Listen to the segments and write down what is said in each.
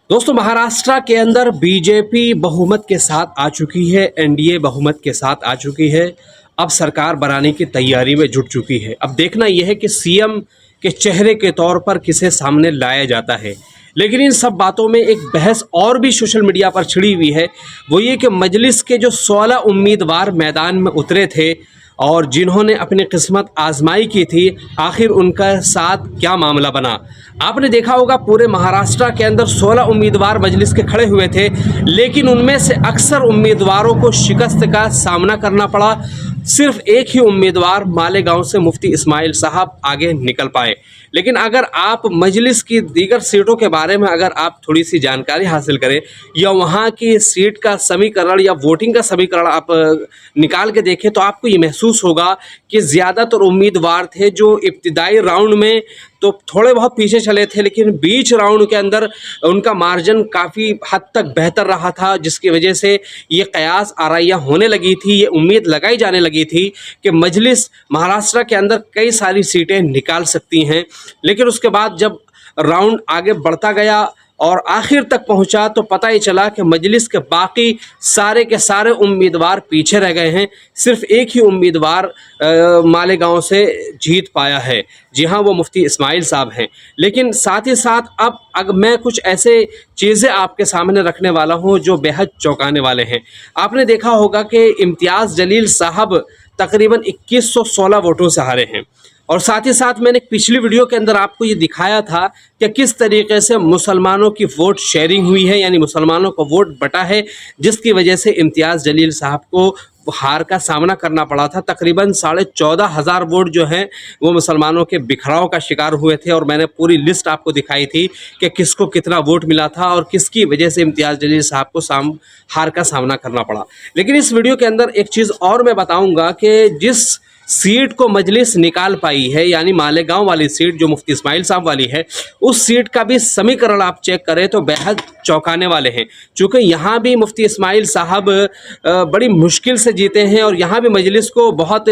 दोस्तों, महाराष्ट्र के अंदर बीजेपी बहुमत के साथ आ चुकी है, एनडीए बहुमत के साथ आ चुकी है। अब सरकार बनाने की तैयारी में जुट चुकी है। अब देखना यह है कि सीएम के चेहरे के तौर पर किसे सामने लाया जाता है। लेकिन इन सब बातों में एक बहस और भी सोशल मीडिया पर छिड़ी हुई है, वो ये कि मजलिस के जो 16 उम्मीदवार मैदान में उतरे थे और जिन्होंने अपनी किस्मत आजमाई की थी, आखिर उनका साथ क्या मामला बना। आपने देखा होगा पूरे महाराष्ट्र के अंदर 16 उम्मीदवार मजलिस के खड़े हुए थे, लेकिन उनमें से अक्सर उम्मीदवारों को शिकस्त का सामना करना पड़ा। सिर्फ एक ही उम्मीदवार मालेगांव से मुफ्ती इस्माइल साहब आगे निकल पाए। लेकिन अगर आप मजलिस की दीगर सीटों के बारे में अगर आप थोड़ी सी जानकारी हासिल करें या वहाँ की सीट का समीकरण या वोटिंग का समीकरण आप निकाल के देखें, तो आपको ये महसूस होगा कि ज़्यादातर उम्मीदवार थे जो इब्तिदाई राउंड में तो थोड़े बहुत पीछे चले थे, लेकिन बीच राउंड के अंदर उनका मार्जिन काफ़ी हद तक बेहतर रहा था, जिसकी वजह से ये कयास आराइयाँ होने लगी थी, ये उम्मीद लगाई जाने लगी थी कि मजलिस महाराष्ट्र के अंदर कई सारी सीटें निकाल सकती हैं। लेकिन उसके बाद जब राउंड आगे बढ़ता गया और आखिर तक पहुंचा, तो पता ही चला कि मजलिस के बाकी सारे के सारे उम्मीदवार पीछे रह गए हैं। सिर्फ एक ही उम्मीदवार मालेगांव से जीत पाया है। जी हाँ, वो मुफ्ती इस्माइल साहब हैं। लेकिन साथ ही साथ अब अगर मैं कुछ ऐसे चीज़ें आपके सामने रखने वाला हूँ जो बेहद चौंकाने वाले हैं। आपने देखा होगा कि इम्तियाज़ जलील साहब तकरीबन 2116 वोटों से हारे हैं। और साथ ही साथ मैंने पिछली वीडियो के अंदर आपको ये दिखाया था कि किस तरीके से मुसलमानों की वोट शेयरिंग हुई है, यानी मुसलमानों का वोट बटा है, जिसकी वजह से इम्तियाज़ जलील साहब को हार का सामना करना पड़ा था। तकरीबन 14,500 वोट जो हैं वो मुसलमानों के बिखराव का शिकार हुए थे, और मैंने पूरी लिस्ट आपको दिखाई थी कि किसको कितना वोट मिला था और किसकी वजह से इम्तियाज़ जलील साहब को हार का सामना करना पड़ा। लेकिन इस वीडियो के अंदर एक चीज़ और मैं बताऊँगा कि जिस सीट को मजलिस निकाल पाई है, यानी मालेगांव वाली सीट जो मुफ्ती इस्माइल साहब वाली है, उस सीट का भी समीकरण आप चेक करें तो बेहद चौंकाने वाले हैं। चूँकि यहाँ भी मुफ्ती इस्माइल साहब बड़ी मुश्किल से जीते हैं और यहाँ भी मजलिस को बहुत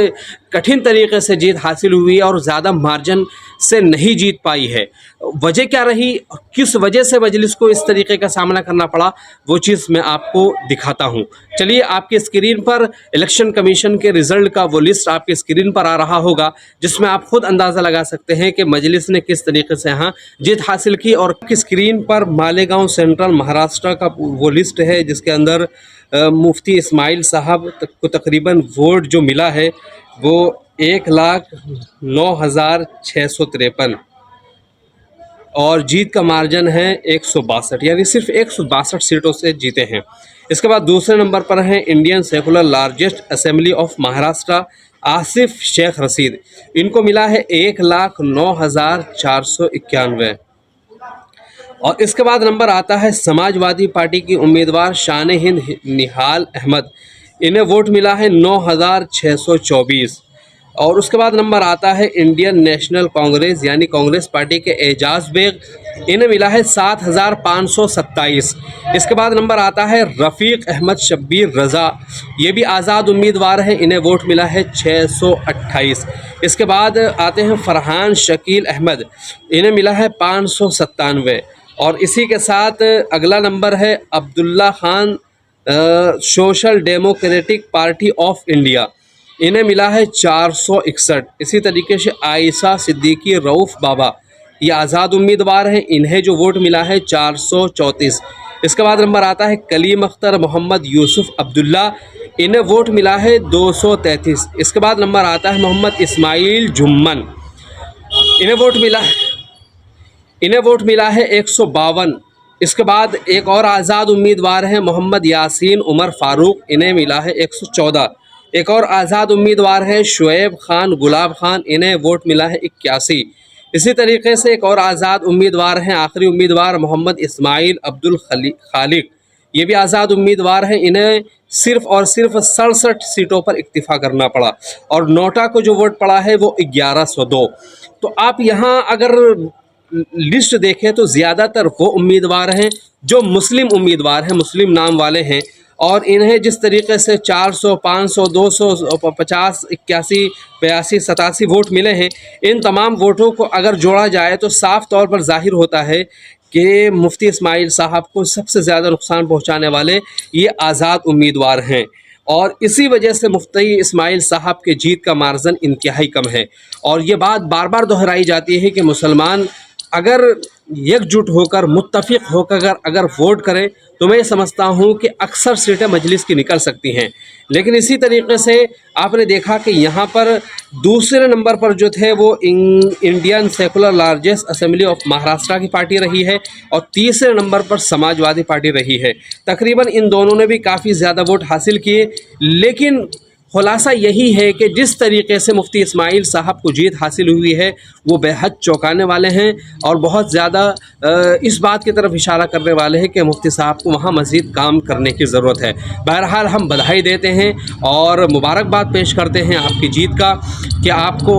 कठिन तरीके से जीत हासिल हुई है और ज़्यादा मार्जिन से नहीं जीत पाई है। वजह क्या रही, किस वजह से मजलिस को इस तरीके का सामना करना पड़ा, वो चीज़ मैं आपको दिखाता हूँ। चलिए, आपकी स्क्रीन पर इलेक्शन कमीशन के रिज़ल्ट का वो लिस्ट आपकी स्क्रीन पर आ रहा होगा, जिसमें आप खुद अंदाज़ा लगा सकते हैं कि मजलिस ने किस तरीके से यहाँ जीत हासिल की। और आपकी स्क्रीन पर मालेगांव सेंट्रल महाराष्ट्र का वो लिस्ट है, जिसके अंदर मुफ्ती इस्माइल साहब को तकरीबन वोट जो मिला है वो 1,09,653 और जीत का मार्जिन है 162, यानी सिर्फ 162 सीटों से जीते हैं। इसके बाद दूसरे नंबर पर हैं Indian secular largest assembly of Maharashtra Asif Shaikh Rashid, इनको मिला है 1,09,491। और इसके बाद नंबर आता है समाजवादी पार्टी की उम्मीदवार शान हिंद निहाल अहमद, इन्हें वोट मिला है 9,624। और उसके बाद नंबर आता है इंडियन नेशनल कांग्रेस यानी कांग्रेस पार्टी के एजाज बेग, इन्हें मिला है 7,527। इसके बाद नंबर आता है रफ़ीक अहमद शब्बीर रज़ा, ये भी आज़ाद उम्मीदवार हैं, इन्हें वोट मिला है 628। इसके बाद आते हैं फरहान शकील अहमद, इन्हें मिला है 597। और इसी के साथ अगला नंबर है Abdullah Khan social democratic party of India, इन्हें मिला है 461। इसी तरीके से आयशा सिद्दीकी रऊफ़ बाबा, ये आज़ाद उम्मीदवार हैं, इन्हें जो वोट मिला है 434। इसके बाद नंबर आता है कलीम अख्तर मोहम्मद यूसुफ अब्दुल्ला, इन्हें वोट मिला है 233। इसके बाद नंबर आता है मोहम्मद इस्माइल जुम्मन, इन्हें वोट मिला है 152। इसके बाद एक और आज़ाद उम्मीदवार हैं मोहम्मद यासीन उमर फ़ारूक, इन्हें मिला है 114। एक और आज़ाद उम्मीदवार हैं शुएब खान गुलाब खान, इन्हें वोट मिला है 81। इसी तरीके से एक और आज़ाद उम्मीदवार हैं, आखिरी उम्मीदवार मोहम्मद इस्माइल अब्दुल खालिक, ये भी आज़ाद उम्मीदवार हैं, इन्हें सिर्फ़ और सिर्फ 67 सीटों पर इक्तिफ़ा करना पड़ा। और नोटा को जो वोट पड़ा है वो 1102। तो आप यहाँ अगर लिस्ट देखें तो ज़्यादातर वो उम्मीदवार हैं जो मुस्लिम उम्मीदवार हैं, मुस्लिम नाम वाले हैं, और इन्हें जिस तरीके से 400, 500, 200, 50, 81, 82, 87 वोट मिले हैं, इन तमाम वोटों को अगर जोड़ा जाए तो साफ तौर पर जाहिर होता है कि मुफ्ती इस्माइल साहब को सबसे ज़्यादा नुकसान पहुंचाने वाले ये आज़ाद उम्मीदवार हैं, और इसी वजह से मुफ्ती इस्माइल साहब के जीत का मार्जिन इंतहाई कम है। और ये बात बार बार दोहराई जाती है कि मुसलमान अगर एकजुट होकर, मुत्तफ़िक़ होकर अगर वोट करें तो मैं समझता हूँ कि अक्सर सीटें मजलिस की निकल सकती हैं। लेकिन इसी तरीके से आपने देखा कि यहाँ पर दूसरे नंबर पर जो थे वो Indian secular largest assembly of Maharashtra की पार्टी रही है, और तीसरे नंबर पर समाजवादी पार्टी रही है। तकरीबन इन दोनों ने भी काफ़ी ज़्यादा वोट हासिल किए, लेकिन खुलासा यही है कि जिस तरीके से मुफ्ती इस्माइल साहब को जीत हासिल हुई है वो बेहद चौंकाने वाले हैं, और बहुत ज़्यादा इस बात की तरफ इशारा करने वाले हैं कि मुफ्ती साहब को वहाँ मज़ीद काम करने की ज़रूरत है। बहरहाल हम बधाई देते हैं और मुबारकबाद पेश करते हैं आपकी जीत का, कि आपको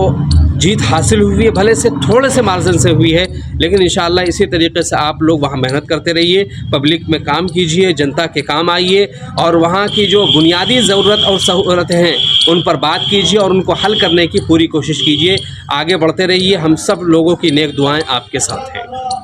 जीत हासिल हुई है, भले से थोड़े से मार्जिन से हुई है, लेकिन इंशाअल्लाह इसी तरीके से आप लोग वहाँ मेहनत करते रहिए, पब्लिक में काम कीजिए, जनता के काम आइए, और वहाँ की जो बुनियादी ज़रूरत और सहूलतें हैं उन पर बात कीजिए और उनको हल करने की पूरी कोशिश कीजिए। आगे बढ़ते रहिए, हम सब लोगों की नेक दुआएं आपके साथ हैं।